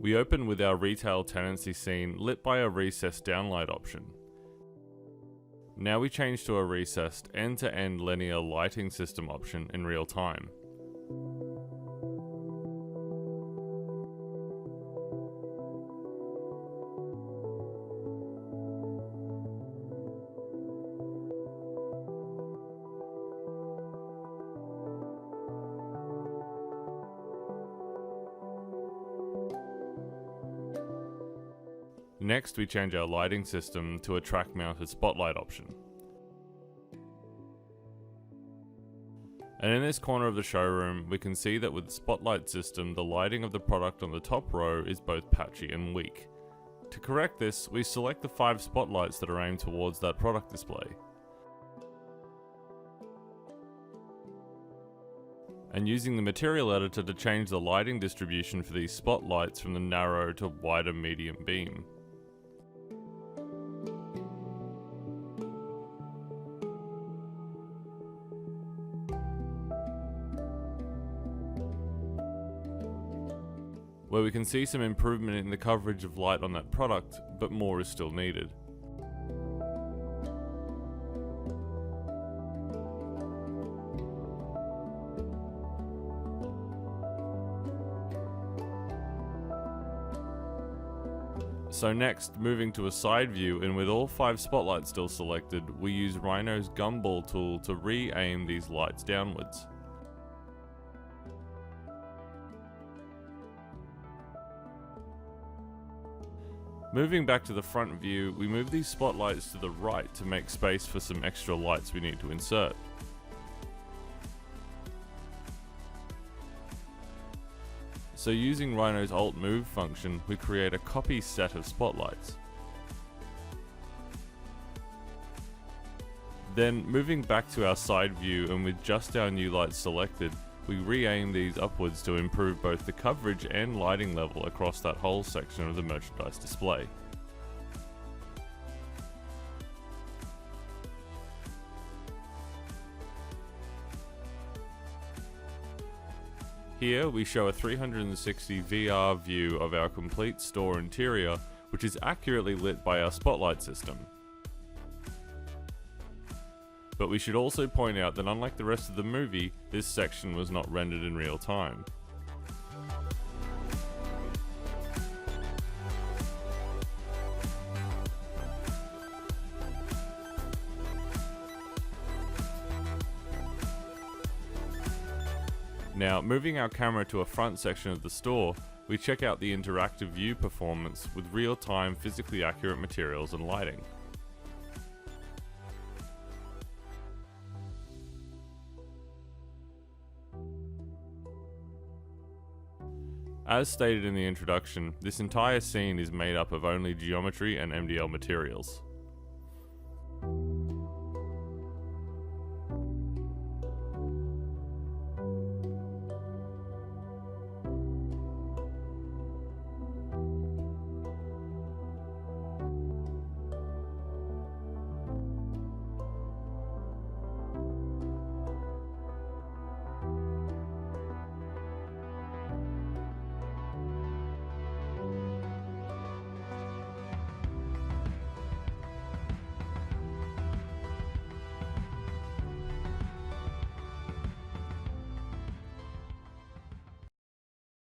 We open with our retail tenancy scene lit by a recessed downlight option. Now we change to a recessed end-to-end linear lighting system option in real time. Next, we change our lighting system to a track-mounted spotlight option. And in this corner of the showroom, we can see that with the spotlight system, the lighting of the product on the top row is both patchy and weak. To correct this, we select the 5 spotlights that are aimed towards that product display. And using the material editor to change the lighting distribution for these spotlights from the narrow to wider medium beam. Where we can see some improvement in the coverage of light on that product, but more is still needed. So next, moving to a side view, and with all 5 spotlights still selected, we use Rhino's gumball tool to re-aim these lights downwards. Moving back to the front view, we move these spotlights to the right to make space for some extra lights we need to insert. So using Rhino's Alt Move function, we create a copy set of spotlights. Then, moving back to our side view and with just our new lights selected, we re-aim these upwards to improve both the coverage and lighting level across that whole section of the merchandise display. Here we show a 360 VR view of our complete store interior, which is accurately lit by our spotlight system. But we should also point out that unlike the rest of the movie, this section was not rendered in real time. Now, moving our camera to a front section of the store, we check out the interactive view performance with real-time physically accurate materials and lighting. As stated in the introduction, this entire scene is made up of only geometry and MDL materials.